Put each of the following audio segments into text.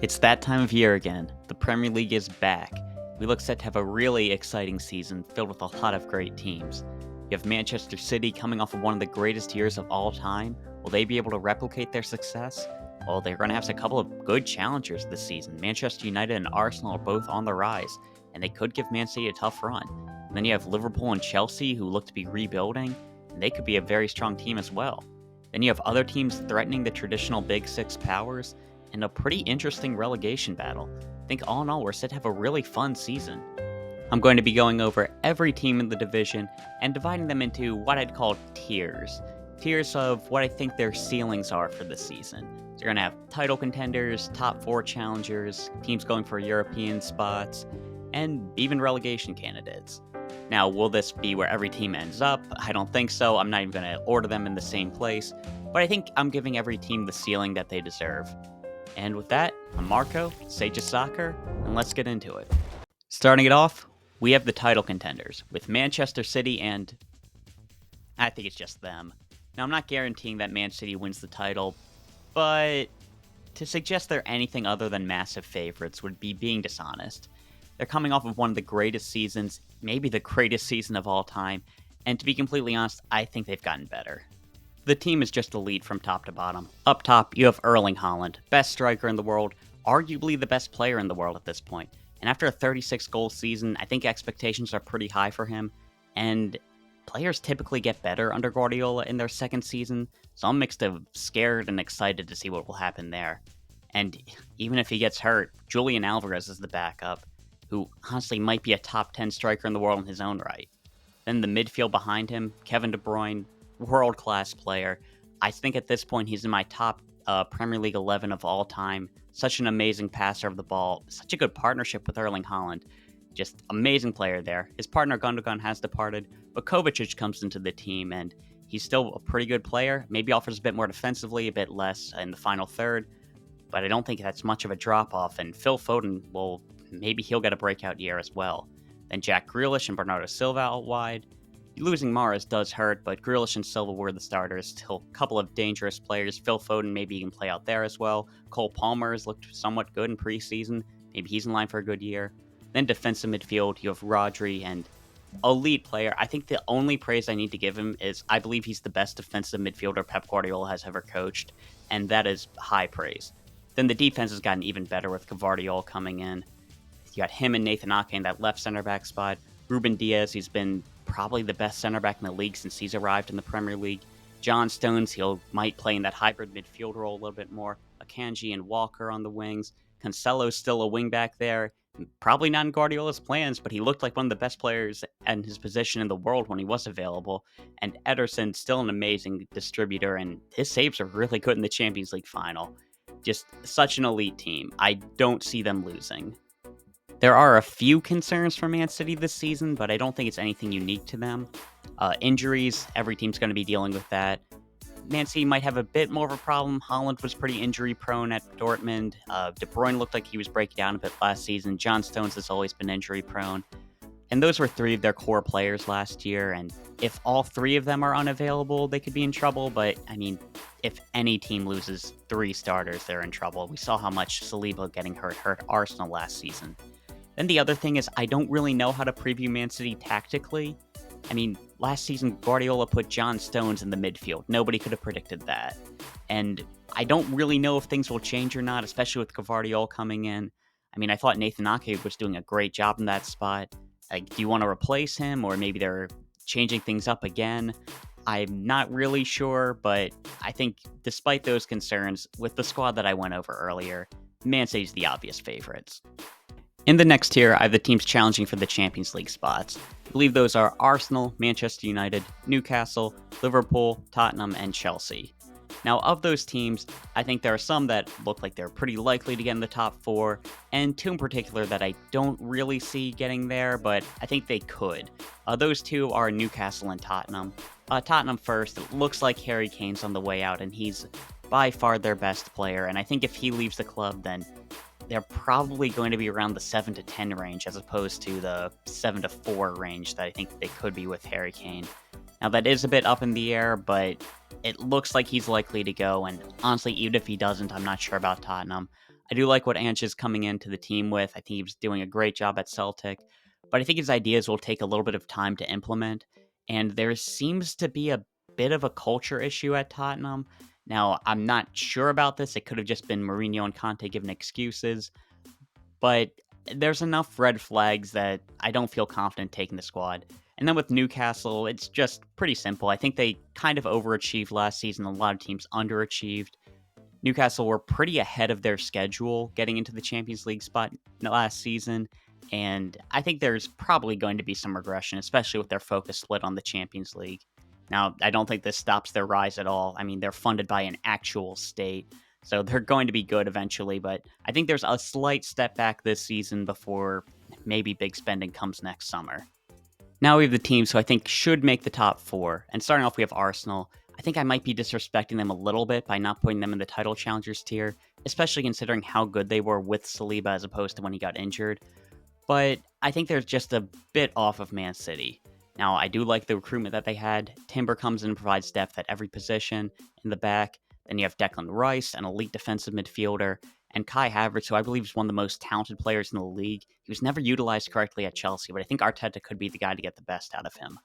It's that time of year again. The Premier League is back. We look set to have a really exciting season filled with a lot of great teams. You have Manchester City coming off of one of the greatest years of all time. Will they be able to replicate their success? Well, they're going to have a couple of good challengers this season. Manchester United and Arsenal are both on the rise, and they could give Man City a tough run. And then you have Liverpool and Chelsea, who look to be rebuilding, and they could be a very strong team as well. Then you have other teams threatening the traditional Big Six powers, and a pretty interesting relegation battle. I think all in all, we're set to have a really fun season. I'm going to be going over every team in the division and dividing them into what I'd call tiers. Tiers of what I think their ceilings are for this season. So you're going to have title contenders, top 4 challengers, teams going for European spots, and even relegation candidates. Now, will this be where every team ends up? I don't think so. I'm not even going to order them in the same place. But I think I'm giving every team the ceiling that they deserve. And with that, I'm Marco, Sage of Soccer, and let's get into it. Starting it off, we have the title contenders, with Manchester City and... I think it's just them. Now, I'm not guaranteeing that Man City wins the title, but to suggest they're anything other than massive favorites would be being dishonest. They're coming off of one of the greatest seasons, maybe the greatest season of all time, and to be completely honest, I think they've gotten better. The team is just elite from top to bottom. Up top, you have Erling Haaland, best striker in the world, arguably the best player in the world at this point. And after a 36-goal season, I think expectations are pretty high for him, and players typically get better under Guardiola in their second season, so I'm mixed of scared and excited to see what will happen there. And even if he gets hurt, Julian Alvarez is the backup, who honestly might be a top 10 striker in the world in his own right. Then the midfield behind him, Kevin De Bruyne, world-class player. I think at this point he's in my top Premier League 11 of all time. Such an amazing passer of the ball. Such a good partnership with Erling Haaland. Just amazing player there. His partner Gundogan has departed, but Kovacic comes into the team, and he's still a pretty good player. Maybe offers a bit more defensively, a bit less in the final third, but I don't think that's much of a drop-off, and Phil Foden, well, maybe he'll get a breakout year as well. Then Jack Grealish and Bernardo Silva out wide. Losing Mahrez does hurt, but Grealish and Silva were the starters. Still a couple of dangerous players. Phil Foden, maybe he can play out there as well. Cole Palmer has looked somewhat good in preseason. Maybe he's in line for a good year. Then defensive midfield, you have Rodri and elite player. I think the only praise I need to give him is I believe he's the best defensive midfielder Pep Guardiola has ever coached, and that is high praise. Then the defense has gotten even better with Gvardiol coming in. You got him and Nathan Ake in that left center back spot. Ruben Diaz, he's been probably the best center back in the league since he's arrived in the Premier League. John Stones, might play in that hybrid midfield role a little bit more. Akanji and Walker on the wings. Cancelo's still a wing back there. Probably not in Guardiola's plans, but he looked like one of the best players in his position in the world when he was available. And Ederson, still an amazing distributor, and his saves are really good in the Champions League final. Just such an elite team. I don't see them losing. There are a few concerns for Man City this season, but I don't think it's anything unique to them. Injuries, every team's going to be dealing with that. Man City might have a bit more of a problem. Haaland was pretty injury-prone at Dortmund. De Bruyne looked like he was breaking down a bit last season. John Stones has always been injury-prone. And those were 3 of their core players last year, and if all 3 of them are unavailable, they could be in trouble, but, I mean, if any team loses 3 starters, they're in trouble. We saw how much Saliba getting hurt Arsenal last season. Then the other thing is, I don't really know how to preview Man City tactically. I mean, last season, Guardiola put John Stones in the midfield. Nobody could have predicted that. And I don't really know if things will change or not, especially with Gvardiol coming in. I mean, I thought Nathan Ake was doing a great job in that spot. Like, do you want to replace him, or maybe they're changing things up again? I'm not really sure, but I think despite those concerns, with the squad that I went over earlier, Man City's the obvious favorites. In the next tier, I have the teams challenging for the Champions League spots. I believe those are Arsenal, Manchester United, Newcastle, Liverpool, Tottenham, and Chelsea. Now, of those teams, I think there are some that look like they're pretty likely to get in the top 4, and 2 in particular that I don't really see getting there, but I think they could. Those 2 are Newcastle and Tottenham. Tottenham first, it looks like Harry Kane's on the way out, and he's by far their best player, and I think if he leaves the club, then they're probably going to be around the 7 to 10 range as opposed to the 7 to 4 range that I think they could be with Harry Kane. Now, that is a bit up in the air, but it looks like he's likely to go, and honestly, even if he doesn't, I'm not sure about Tottenham. I do like what Ange is coming into the team with. I think he was doing a great job at Celtic, but I think his ideas will take a little bit of time to implement. And there seems to be a bit of a culture issue at Tottenham. Now, I'm not sure about this. It could have just been Mourinho and Conte giving excuses, but there's enough red flags that I don't feel confident taking the squad. And then with Newcastle, it's just pretty simple. I think they kind of overachieved last season. A lot of teams underachieved. Newcastle were pretty ahead of their schedule getting into the Champions League spot last season, and I think there's probably going to be some regression, especially with their focus split on the Champions League. Now, I don't think this stops their rise at all. I mean, they're funded by an actual state, so they're going to be good eventually, but I think there's a slight step back this season before maybe big spending comes next summer. Now we have the teams who I think should make the top four. And starting off, we have Arsenal. I think I might be disrespecting them a little bit by not putting them in the title challengers tier, especially considering how good they were with Saliba as opposed to when he got injured. But I think they're just a bit off of Man City. Now, I do like the recruitment that they had. Timber comes in and provides depth at every position in the back. Then you have Declan Rice, an elite defensive midfielder, and Kai Havertz, who I believe is one of the most talented players in the league. He was never utilized correctly at Chelsea, but I think Arteta could be the guy to get the best out of him.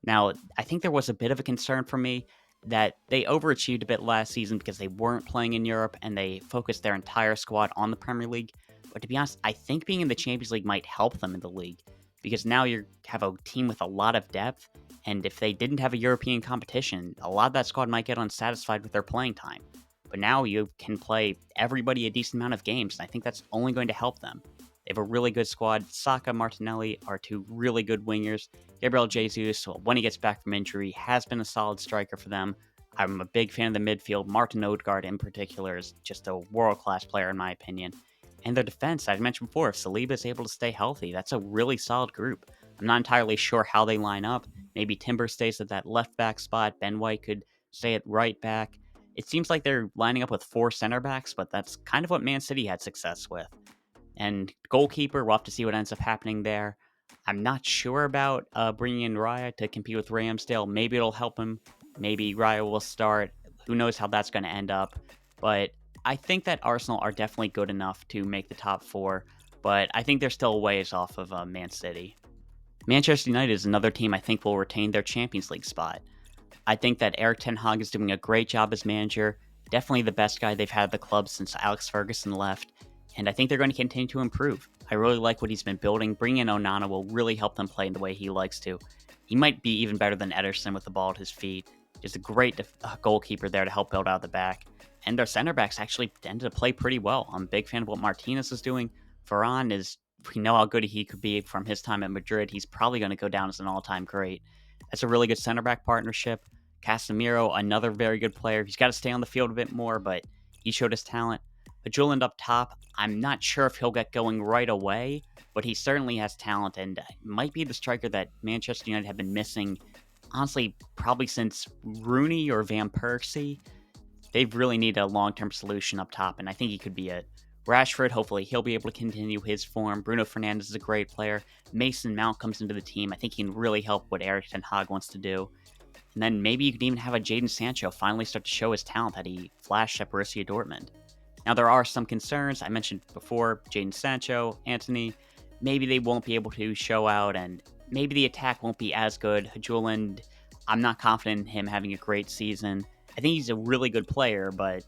Now, I think there was a bit of a concern for me that they overachieved a bit last season because they weren't playing in Europe and they focused their entire squad on the Premier League. But to be honest, I think being in the Champions League might help them in the league because now you have a team with a lot of depth. And if they didn't have a European competition, a lot of that squad might get unsatisfied with their playing time. But now you can play everybody a decent amount of games, and I think that's only going to help them. They have a really good squad. Saka, Martinelli are two really good wingers. Gabriel Jesus, when he gets back from injury, has been a solid striker for them. I'm a big fan of the midfield. Martin Odegaard in particular is just a world-class player in my opinion. And their defense, I've mentioned before, if Saliba is able to stay healthy, that's a really solid group. I'm not entirely sure how they line up. Maybe Timber stays at that left back spot. Ben White could stay at right back. It seems like they're lining up with four center backs, but that's kind of what Man City had success with. And goalkeeper, we'll have to see what ends up happening there. I'm not sure about bringing in Raya to compete with Ramsdale. Maybe it'll help him. Maybe Raya will start. Who knows how that's going to end up. But I think that Arsenal are definitely good enough to make the top four. But I think they're still a ways off of Man City. Manchester United is another team I think will retain their Champions League spot. I think that Erik ten Hag is doing a great job as manager. Definitely the best guy they've had at the club since Alex Ferguson left. And I think they're going to continue to improve. I really like what he's been building. Bringing in Onana will really help them play in the way he likes to. He might be even better than Ederson with the ball at his feet. Just a great goalkeeper there to help build out the back. And their center backs actually tend to play pretty well. I'm a big fan of what Martinez is doing. Varane is, we know how good he could be from his time at Madrid. He's probably going to go down as an all-time great. That's a really good center back partnership. Casemiro, another very good player. He's got to stay on the field a bit more, but he showed his talent. Julian up top, I'm not sure if he'll get going right away, but he certainly has talent and might be the striker that Manchester United have been missing, honestly, probably since Rooney or Van Persie. They've really needed a long-term solution up top, and I think he could be it. Rashford, hopefully he'll be able to continue his form. Bruno Fernandes is a great player. Mason Mount comes into the team. I think he can really help what Erik ten Hag wants to do. And then maybe you could even have a Jadon Sancho finally start to show his talent that he flashed at Borussia Dortmund. Now, there are some concerns. I mentioned before, Jadon Sancho, Antony, maybe they won't be able to show out, and maybe the attack won't be as good. Julian, I'm not confident in him having a great season. I think he's a really good player, but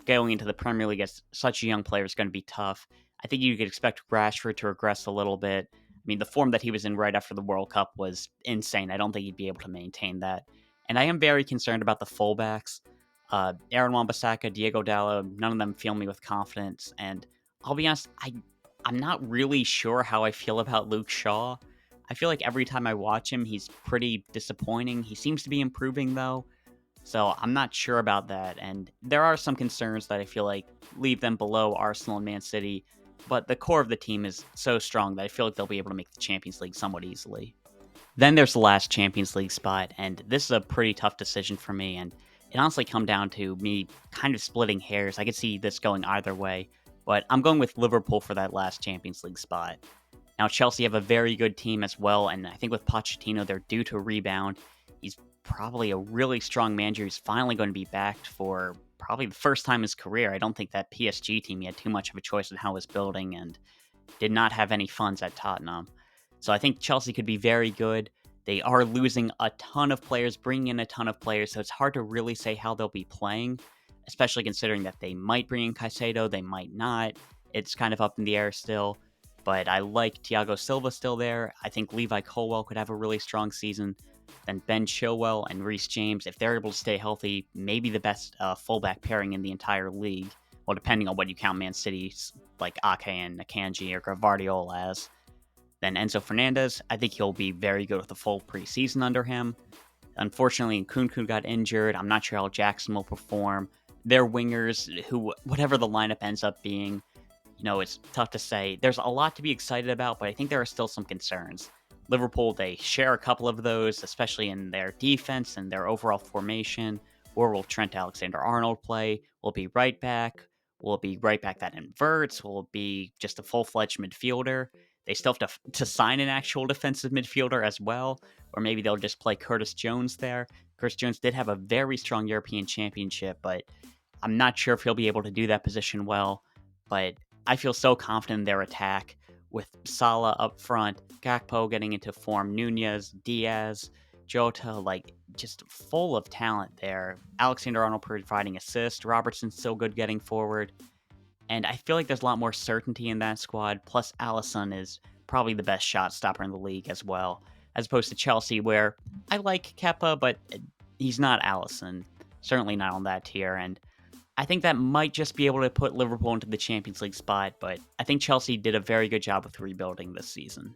going into the Premier League as such a young player is going to be tough. I think you could expect Rashford to regress a little bit. I mean, the form that he was in right after the World Cup was insane. I don't think he'd be able to maintain that. And I am very concerned about the fullbacks. Aaron Wan-Bissaka, Diego Dallo, none of them fill me with confidence. And I'll be honest, I'm not really sure how I feel about Luke Shaw. I feel like every time I watch him, he's pretty disappointing. He seems to be improving, though. So I'm not sure about that. And there are some concerns that I feel like leave them below Arsenal and Man City. But the core of the team is so strong that I feel like they'll be able to make the Champions League somewhat easily. Then there's the last Champions League spot, and this is a pretty tough decision for me. And it honestly come down to me kind of splitting hairs. I could see this going either way, but I'm going with Liverpool for that last Champions League spot. Now, Chelsea have a very good team as well, and I think with Pochettino, they're due to rebound. He's probably a really strong manager who's finally going to be backed for probably the first time in his career. I don't think that PSG team, he had too much of a choice in how it was building and did not have any funds at Tottenham. So I think Chelsea could be very good. They are losing a ton of players, bringing in a ton of players, so it's hard to really say how they'll be playing, especially considering that they might bring in Caicedo, they might not. It's kind of up in the air still, but I like Thiago Silva still there. I think Levi Colwill could have a really strong season. Then Ben Chilwell and Reece James, if they're able to stay healthy, maybe the best fullback pairing in the entire league. Well, depending on what you count Man City's like Ake and Akanji or Gvardiol as. Then Enzo Fernandez, I think he'll be very good with a full preseason under him. Unfortunately, Nkunku got injured. I'm not sure how Jackson will perform. Their wingers, who whatever the lineup ends up being, it's tough to say. There's a lot to be excited about, but I think there are still some concerns. Liverpool, they share a couple of those, especially in their defense and their overall formation. Where will Trent Alexander-Arnold play? Will it be right back? Will it be right back that inverts? Will it be just a full-fledged midfielder? They still have to sign an actual defensive midfielder as well, or maybe they'll just play Curtis Jones there. Curtis Jones did have a very strong European Championship, but I'm not sure if he'll be able to do that position well. But I feel so confident in their attack with Salah up front, Gakpo getting into form, Nunez, Diaz, Jota, just full of talent there. Alexander-Arnold providing assist, Robertson's still good getting forward. And I feel like there's a lot more certainty in that squad. Plus, Alisson is probably the best shot stopper in the league as well, as opposed to Chelsea, where I like Kepa, but he's not Alisson. Certainly not on that tier. And I think that might just be able to put Liverpool into the Champions League spot, but I think Chelsea did a very good job with rebuilding this season.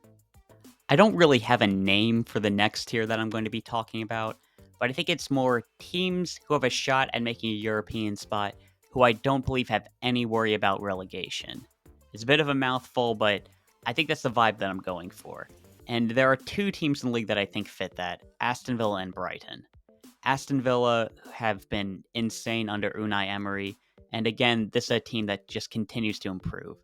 I don't really have a name for the next tier that I'm going to be talking about, but I think it's more teams who have a shot at making a European spot who I don't believe have any worry about relegation. It's a bit of a mouthful, but I think that's the vibe that I'm going for. And there are two teams in the league that I think fit that, Aston Villa and Brighton. Aston Villa have been insane under Unai Emery, and again, this is a team that just continues to improve.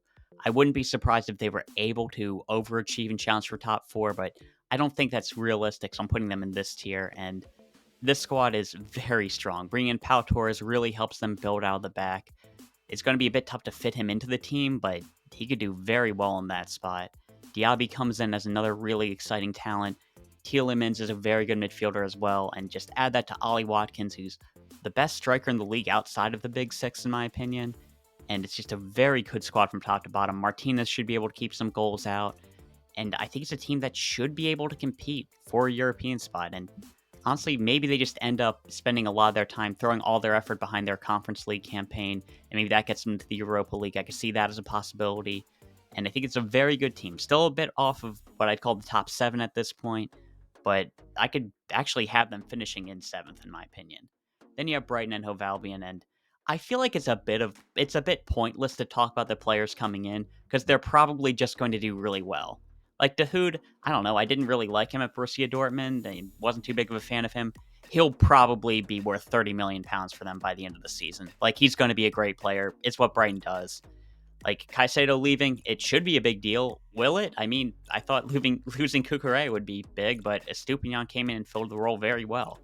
I wouldn't be surprised if they were able to overachieve and challenge for top four, but I don't think that's realistic, so I'm putting them in this tier, and this squad is very strong. Bringing in Pau Torres really helps them build out of the back. It's going to be a bit tough to fit him into the team, but he could do very well in that spot. Diaby comes in as another really exciting talent. Tielemans is a very good midfielder as well, and just add that to Ollie Watkins, who's the best striker in the league outside of the Big Six, in my opinion. And it's just a very good squad from top to bottom. Martinez should be able to keep some goals out, and I think it's a team that should be able to compete for a European spot. And honestly, maybe they just end up spending a lot of their time throwing all their effort behind their Conference League campaign, and maybe that gets them to the Europa League. I could see that as a possibility, and I think it's a very good team. Still a bit off of what I'd call the top 7 at this point, but I could actually have them finishing in 7th, in my opinion. Then you have Brighton and Hove Albion, and I feel like it's a bit pointless to talk about the players coming in, because they're probably just going to do really well. Like Dahoud, I don't know, I didn't really like him at Borussia Dortmund. I wasn't too big of a fan of him. He'll probably be worth £30 million for them by the end of the season. He's going to be a great player. It's what Brighton does. Caicedo leaving, it should be a big deal. Will it? I mean, I thought losing Cucurella would be big, but Estupiñán came in and filled the role very well.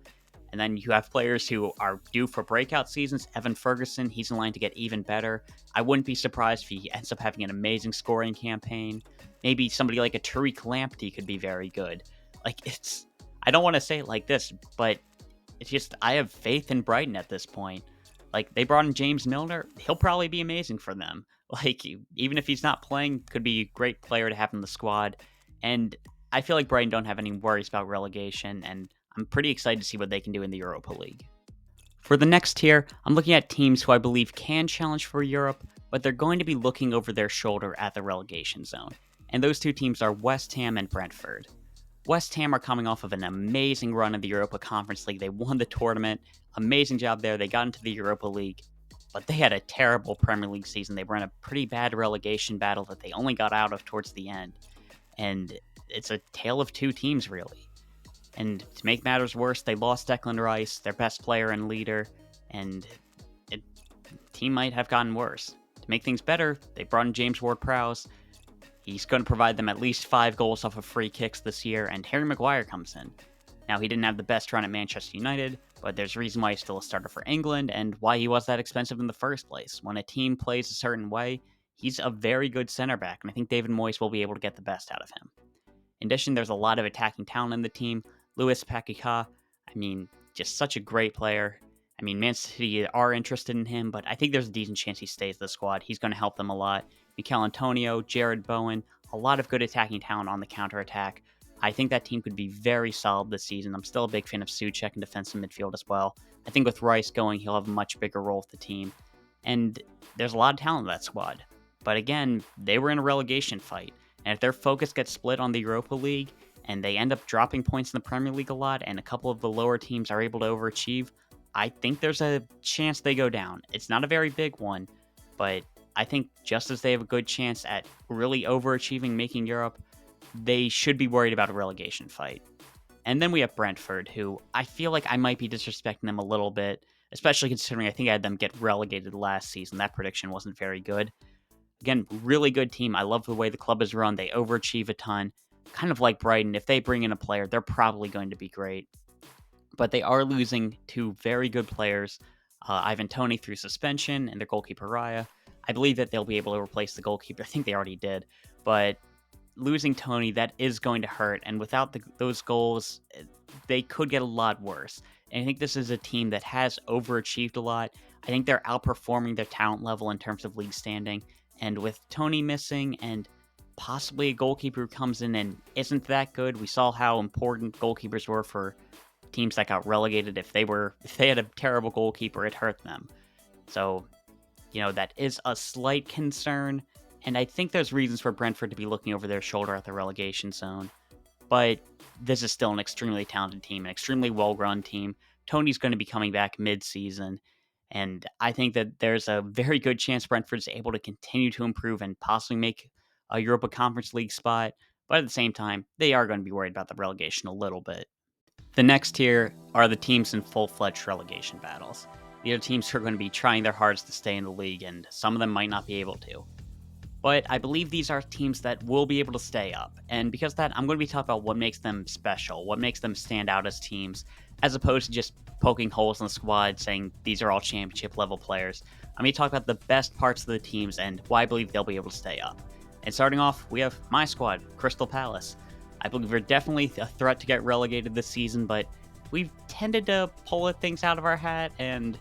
And then you have players who are due for breakout seasons. Evan Ferguson, he's in line to get even better. I wouldn't be surprised if he ends up having an amazing scoring campaign. Maybe somebody like a Tariq Lamptey could be very good. I don't want to say it like this, but it's just, I have faith in Brighton at this point. They brought in James Milner. He'll probably be amazing for them. Even if he's not playing, could be a great player to have in the squad. And I feel like Brighton don't have any worries about relegation, and I'm pretty excited to see what they can do in the Europa League. For the next tier, I'm looking at teams who I believe can challenge for Europe, but they're going to be looking over their shoulder at the relegation zone. And those two teams are West Ham and Brentford. West Ham are coming off of an amazing run in the Europa Conference League. They won the tournament. Amazing job there. They got into the Europa League. But they had a terrible Premier League season. They were in a pretty bad relegation battle that they only got out of towards the end. And it's a tale of two teams, really. And to make matters worse, they lost Declan Rice, their best player and leader, and the team might have gotten worse. To make things better, they brought in James Ward-Prowse. He's going to provide them at least 5 goals off of free kicks this year, and Harry Maguire comes in. Now, he didn't have the best run at Manchester United, but there's a reason why he's still a starter for England and why he was that expensive in the first place. When a team plays a certain way, he's a very good center back, and I think David Moyes will be able to get the best out of him. In addition, there's a lot of attacking talent in the team. Louis Paqueta, just such a great player. Man City are interested in him, but I think there's a decent chance he stays in the squad. He's going to help them a lot. Mikel Antonio, Jared Bowen, a lot of good attacking talent on the counterattack. I think that team could be very solid this season. I'm still a big fan of Souček in defensive midfield as well. I think with Rice going, he'll have a much bigger role with the team. And there's a lot of talent in that squad. But again, they were in a relegation fight. And if their focus gets split on the Europa League, and they end up dropping points in the Premier League a lot, and a couple of the lower teams are able to overachieve, I think there's a chance they go down. It's not a very big one, but I think just as they have a good chance at really overachieving, making Europe, they should be worried about a relegation fight. And then we have Brentford, who I feel like I might be disrespecting them a little bit, especially considering I think I had them get relegated last season. That prediction wasn't very good. Again, really good team. I love the way the club is run. They overachieve a ton. Kind of like Brighton, if they bring in a player, they're probably going to be great. But they are losing two very good players, Ivan Toney through suspension and their goalkeeper Raya. I believe that they'll be able to replace the goalkeeper. I think they already did. But losing Toney, that is going to hurt. And without those goals, they could get a lot worse. And I think this is a team that has overachieved a lot. I think they're outperforming their talent level in terms of league standing. And with Toney missing and possibly a goalkeeper who comes in and isn't that good, we saw how important goalkeepers were for teams that got relegated. If they had a terrible goalkeeper, it hurt them. So, that is a slight concern. And I think there's reasons for Brentford to be looking over their shoulder at the relegation zone. But this is still an extremely talented team, an extremely well-run team. Tony's going to be coming back mid-season. And I think that there's a very good chance Brentford's able to continue to improve and possibly make a Europa Conference League spot. But at the same time, they are going to be worried about the relegation a little bit. The next tier are the teams in full-fledged relegation battles. These are teams who are going to be trying their hardest to stay in the league, and some of them might not be able to. But I believe these are teams that will be able to stay up, and because of that, I'm going to be talking about what makes them special, what makes them stand out as teams, as opposed to just poking holes in the squad, saying these are all championship-level players. I'm going to talk about the best parts of the teams and why I believe they'll be able to stay up. And starting off, we have my squad, Crystal Palace. I believe we're definitely a threat to get relegated this season, but we've tended to pull things out of our hat, and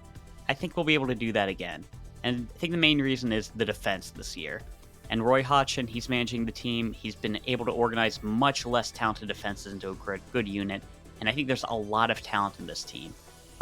I think we'll be able to do that again. And I think the main reason is the defense this year. And Roy Hodgson, he's managing the team. He's been able to organize much less talented defenses into a good unit, and I think there's a lot of talent in this team.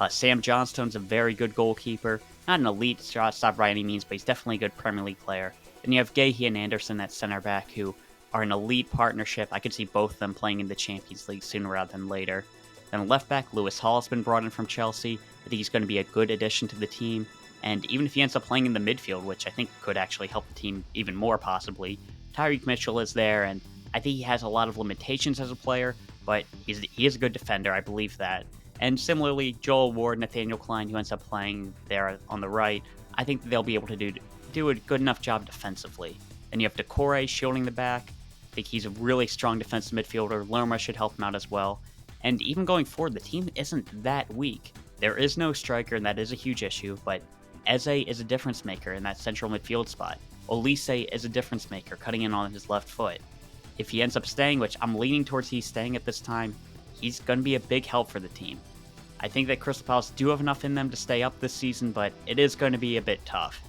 Sam Johnstone's a very good goalkeeper. Not an elite shortstop by any means, but he's definitely a good Premier League player. Then you have Gahey and Anderson at center back, who are an elite partnership. I could see both of them playing in the Champions League sooner rather than later. Then left back, Lewis Hall has been brought in from Chelsea. I think he's going to be a good addition to the team. And even if he ends up playing in the midfield, which I think could actually help the team even more possibly, Tyreek Mitchell is there, and I think he has a lot of limitations as a player, but he is a good defender, I believe that. And similarly, Joel Ward, Nathaniel Klein, who ends up playing there on the right, I think they'll be able to do a good enough job defensively. Then you have Decore shielding the back. I think he's a really strong defensive midfielder. Lerma should help him out as well. And even going forward, the team isn't that weak. There is no striker, and that is a huge issue, but Eze is a difference maker in that central midfield spot. Olise is a difference maker, cutting in on his left foot. If he ends up staying, which I'm leaning towards he's staying at this time, he's going to be a big help for the team. I think that Crystal Palace do have enough in them to stay up this season, but it is going to be a bit tough.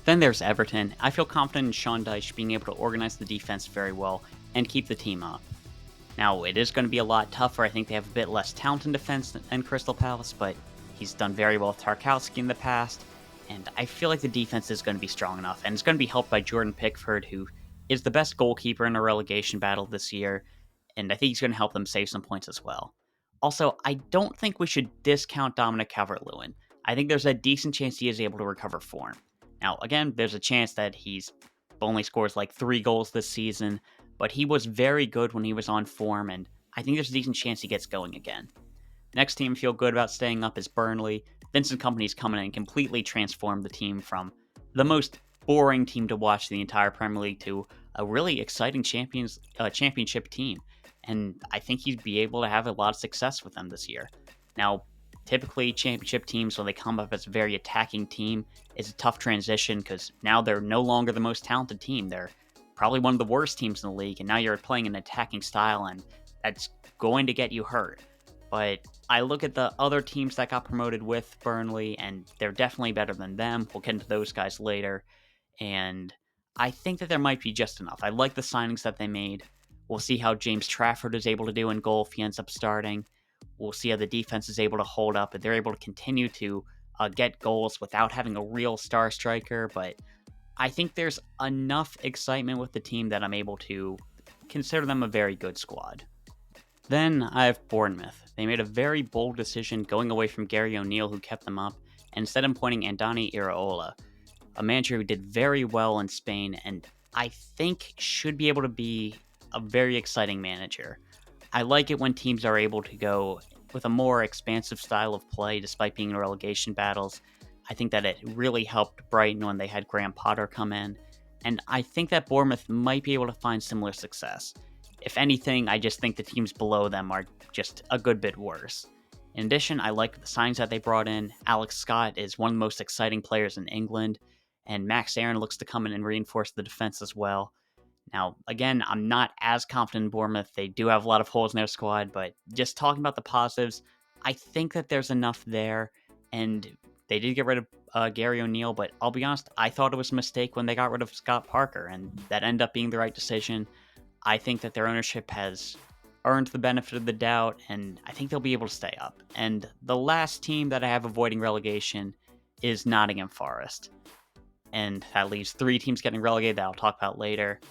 Then there's Everton. I feel confident in Sean Dyche being able to organize the defense very well and keep the team up. Now, it is going to be a lot tougher. I think they have a bit less talent in defense than Crystal Palace, but he's done very well with Tarkowski in the past, and I feel like the defense is going to be strong enough, and it's going to be helped by Jordan Pickford, who is the best goalkeeper in a relegation battle this year, and I think he's going to help them save some points as well. Also, I don't think we should discount Dominic Calvert-Lewin. I think there's a decent chance he is able to recover form. Now, again, there's a chance that he's only scores like 3 goals this season, but he was very good when he was on form, and I think there's a decent chance he gets going again. The next team I feel good about staying up is Burnley. Vincent Kompany's coming in and completely transformed the team from the most boring team to watch the entire Premier League to a really exciting championship team. and I think he'd be able to have a lot of success with them this year. Now, typically, championship teams, when they come up as a very attacking team, it's a tough transition because now they're no longer the most talented team. They're probably one of the worst teams in the league, and now you're playing an attacking style, and that's going to get you hurt. But I look at the other teams that got promoted with Burnley, and they're definitely better than them. We'll get into those guys later. And I think that there might be just enough. I like the signings that they made. We'll see how James Trafford is able to do in goal if he ends up starting. We'll see how the defense is able to hold up, and they're able to continue to get goals without having a real star striker. But I think there's enough excitement with the team that I'm able to consider them a very good squad. Then I have Bournemouth. They made a very bold decision going away from Gary O'Neill, who kept them up, and instead appointing Andoni Iraola, a manager who did very well in Spain and I think should be able to be a very exciting manager. I like it when teams are able to go with a more expansive style of play despite being in relegation battles. I think that it really helped Brighton when they had Graham Potter come in, and I think that Bournemouth might be able to find similar success. If anything, I just think the teams below them are just a good bit worse. In addition, I like the signs that they brought in. Alex Scott is one of the most exciting players in England, and Max Aaron looks to come in and reinforce the defense as well. Now, again, I'm not as confident in Bournemouth. They do have a lot of holes in their squad, but just talking about the positives, I think that there's enough there, and they did get rid of Gary O'Neill, but I'll be honest, I thought it was a mistake when they got rid of Scott Parker, and that ended up being the right decision. I think that their ownership has earned the benefit of the doubt, and I think they'll be able to stay up. And the last team that I have avoiding relegation is Nottingham Forest. And that leaves 3 teams getting relegated that I'll talk about later.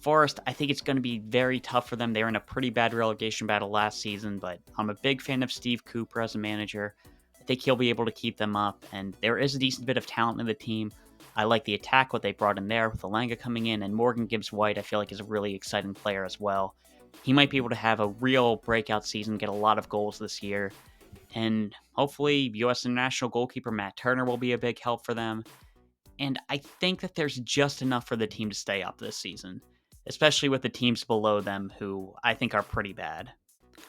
Forest, I think it's going to be very tough for them. They were in a pretty bad relegation battle last season, but I'm a big fan of Steve Cooper as a manager. I think he'll be able to keep them up, and there is a decent bit of talent in the team. I like the attack, what they brought in there with Alanga coming in, and Morgan Gibbs-White I feel like is a really exciting player as well. He might be able to have a real breakout season, get a lot of goals this year, and hopefully U.S. international goalkeeper Matt Turner will be a big help for them. And I think that there's just enough for the team to stay up this season, especially with the teams below them who I think are pretty bad.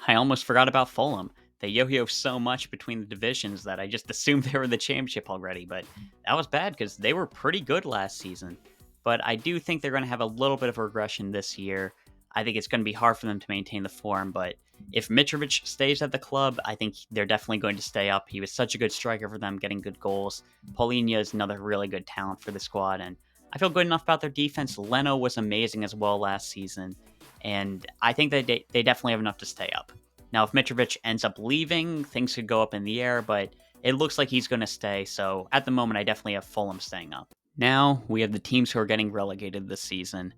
I almost forgot about Fulham. They yo-yo so much between the divisions that I just assumed they were in the championship already, but that was bad because they were pretty good last season. But I do think they're going to have a little bit of a regression this year. I think it's going to be hard for them to maintain the form, but if Mitrovic stays at the club, I think they're definitely going to stay up. He was such a good striker for them, getting good goals. Paulinho is another really good talent for the squad, and I feel good enough about their defense. Leno was amazing as well last season, and I think that they definitely have enough to stay up. Now, if Mitrovic ends up leaving, things could go up in the air, but it looks like he's going to stay, so at the moment, I definitely have Fulham staying up. Now, we have the teams who are getting relegated this season.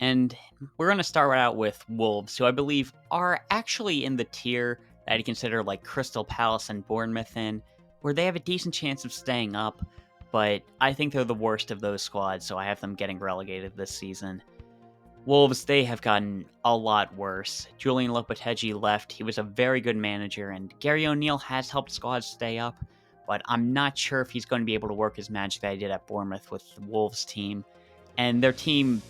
And we're going to start out with Wolves, who I believe are actually in the tier that you consider like Crystal Palace and Bournemouth in, where they have a decent chance of staying up, but I think they're the worst of those squads, so I have them getting relegated this season. Wolves, they have gotten a lot worse. Julian Lopetegui left. He was a very good manager, and Gary O'Neill has helped squads stay up, but I'm not sure if he's going to be able to work his magic that he did at Bournemouth with the Wolves team. And their team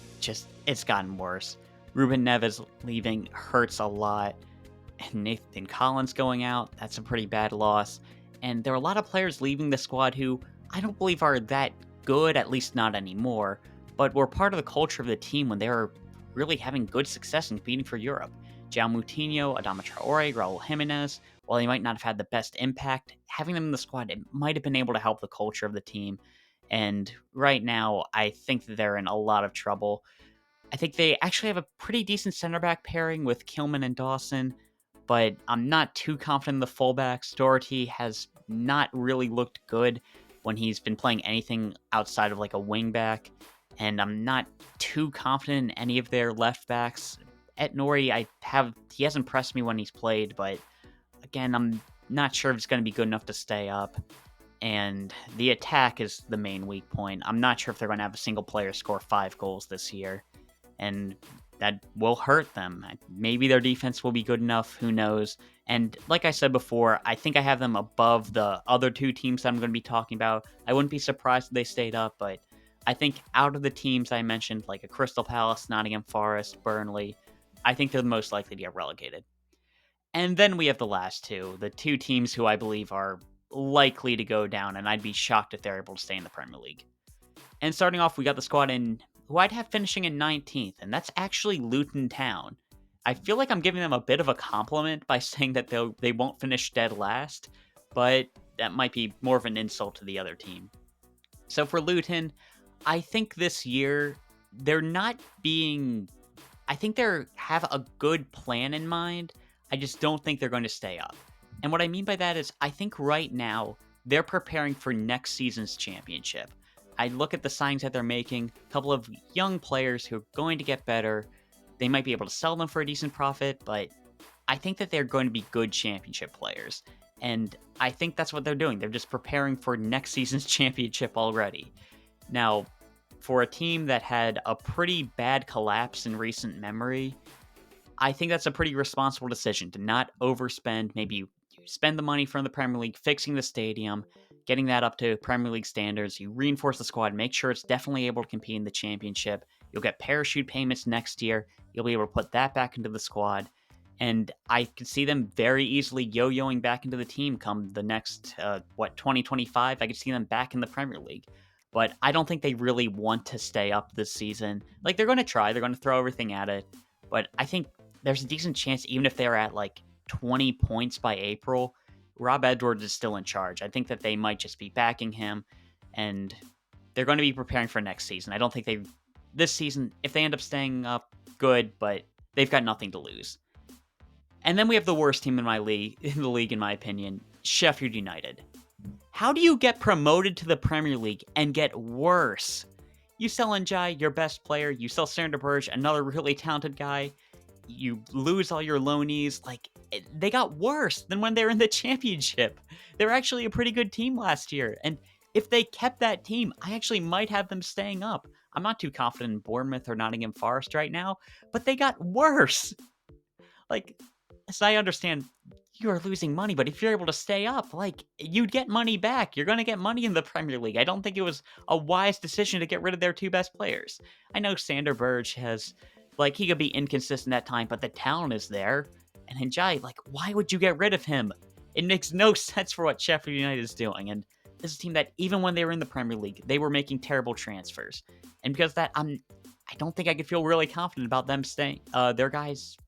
it's gotten worse. Ruben Neves leaving hurts a lot. And Nathan Collins going out, that's a pretty bad loss. And there are a lot of players leaving the squad who I don't believe are that good, at least not anymore, but were part of the culture of the team when they were really having good success in competing for Europe. João Moutinho, Adama Traore, Raul Jimenez, while they might not have had the best impact, having them in the squad, it might have been able to help the culture of the team. And right now, I think that they're in a lot of trouble. I think they actually have a pretty decent center back pairing with Kilman and Dawson, but I'm not too confident in the fullbacks. Doherty has not really looked good when he's been playing anything outside of like a wing back, and I'm not too confident in any of their left backs. Nori, he has impressed me when he's played, but again, I'm not sure if it's going to be good enough to stay up. And the attack is the main weak point. I'm not sure if they're going to have a single player score 5 goals this year, and that will hurt them. Maybe their defense will be good enough, who knows. And like I said before, I think I have them above the other 2 teams that I'm going to be talking about. I wouldn't be surprised if they stayed up, but I think out of the teams I mentioned, like a Crystal Palace, Nottingham Forest, Burnley, I think they're the most likely to get relegated. And then we have the last two, the two teams who I believe are likely to go down, and I'd be shocked if they're able to stay in the Premier League. And starting off, we got the squad in who I'd have finishing in 19th, and that's actually Luton Town. I feel like I'm giving them a bit of a compliment by saying that they won't finish dead last, but that might be more of an insult to the other team. So for Luton, I think this year they're not being. I think they have a good plan in mind. I just don't think they're going to stay up. And what I mean by that is, I think right now they're preparing for next season's championship. I look at the signings that they're making, a couple of young players who are going to get better. They might be able to sell them for a decent profit, but I think that they're going to be good championship players. And I think that's what they're doing. They're just preparing for next season's championship already. Now, for a team that had a pretty bad collapse in recent memory, I think that's a pretty responsible decision to not overspend. Maybe you spend the money from the Premier League, fixing the stadium, getting that up to Premier League standards. You reinforce the squad, make sure it's definitely able to compete in the championship. You'll get parachute payments next year. You'll be able to put that back into the squad. And I could see them very easily yo-yoing back into the team come the next, 2025. I could see them back in the Premier League. But I don't think they really want to stay up this season. Like, they're going to try. They're going to throw everything at it. But I think there's a decent chance, even if they're at, 20 points by April, Rob Edwards is still in charge. I think that they might just be backing him, and they're going to be preparing for next season. I don't think this season, if they end up staying up, good, but they've got nothing to lose. And then we have the worst team in the league, in my opinion, Sheffield United. How do you get promoted to the Premier League and get worse? You sell Njai, your best player. You sell Sander Berge, another really talented guy. You lose all your loanees. They got worse than when they were in the championship. They were actually a pretty good team last year. And if they kept that team, I actually might have them staying up. I'm not too confident in Bournemouth or Nottingham Forest right now, but they got worse. As I understand, you are losing money, but if you're able to stay up, you'd get money back. You're going to get money in the Premier League. I don't think it was a wise decision to get rid of their two best players. I know Sander Berge has, he could be inconsistent at time, but the talent is there. And Njai, why would you get rid of him? It makes no sense for what Sheffield United is doing. And this is a team that, even when they were in the Premier League, they were making terrible transfers. And because of that, I don't think I could feel really confident about them staying,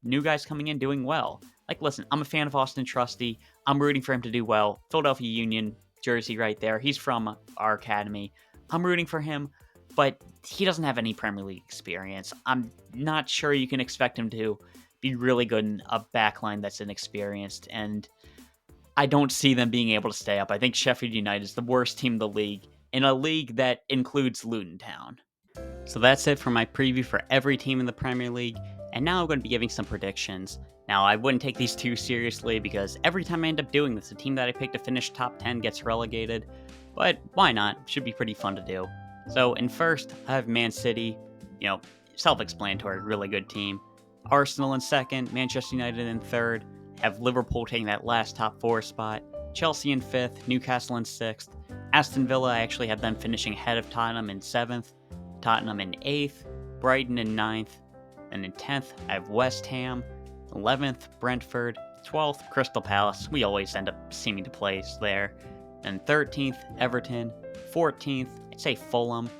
new guys coming in doing well. Listen, I'm a fan of Austin Trusty. I'm rooting for him to do well. Philadelphia Union jersey right there. He's from our academy. I'm rooting for him, but he doesn't have any Premier League experience. I'm not sure you can expect him to be really good in a backline that's inexperienced, and I don't see them being able to stay up. I think Sheffield United is the worst team in the league, in a league that includes Luton Town. So that's it for my preview for every team in the Premier League, and now I'm going to be giving some predictions. Now, I wouldn't take these too seriously because every time I end up doing this, the team that I pick to finish top 10 gets relegated, but why not? Should be pretty fun to do. So in first, I have Man City, self-explanatory, really good team. Arsenal in second, Manchester United in third, have Liverpool taking that last top 4 spot, Chelsea in fifth, Newcastle in sixth, Aston Villa, I actually have them finishing ahead of Tottenham in seventh, Tottenham in 8th, Brighton in 9th, and in 10th, I have West Ham, 11th, Brentford, 12th, Crystal Palace, we always end up seeming to place there, and 13th, Everton, 14th, I'd say Fulham,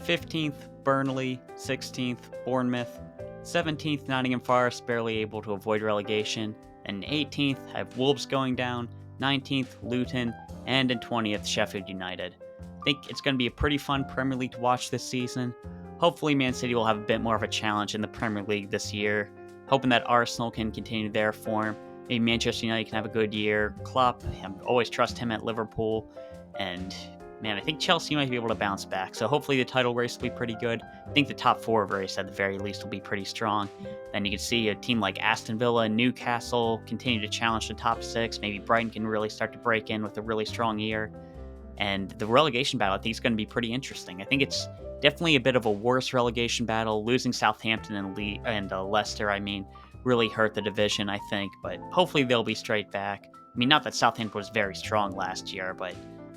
15th, Burnley, 16th, Bournemouth, 17th, Nottingham Forest, barely able to avoid relegation, and 18th, I have Wolves going down, 19th, Luton, and in 20th, Sheffield United. I think it's going to be a pretty fun Premier League to watch this season. Hopefully Man City will have a bit more of a challenge in the Premier League this year. Hoping that Arsenal can continue their form. Maybe Manchester United can have a good year. Klopp, I always trust him at Liverpool. And man, I think Chelsea might be able to bounce back. So hopefully the title race will be pretty good. I think the top 4 race at the very least will be pretty strong. Then you can see a team like Aston Villa and Newcastle continue to challenge the top 6. Maybe Brighton can really start to break in with a really strong year. And the relegation battle, I think, is going to be pretty interesting. I think it's definitely a bit of a worse relegation battle. Losing Southampton and Leicester, really hurt the division, I think. But hopefully they'll be straight back. Not that Southampton was very strong last year, but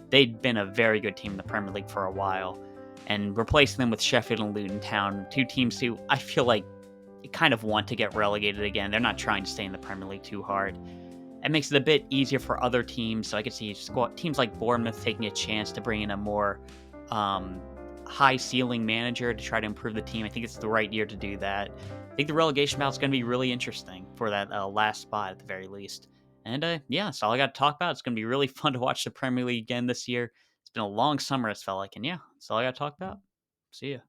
they'd been a very good team in the Premier League for a while. And replacing them with Sheffield and Luton Town, two teams who I feel like kind of want to get relegated again. They're not trying to stay in the Premier League too hard. It makes it a bit easier for other teams. So I could see teams like Bournemouth taking a chance to bring in a more um, high ceiling manager to try to improve the team. I think it's the right year to do that. I think the relegation battle is going to be really interesting for that last spot at the very least. And yeah, that's all I got to talk about. It's going to be really fun to watch the Premier League again this year. It's been a long summer, it's felt like. And yeah, that's all I got to talk about. See ya.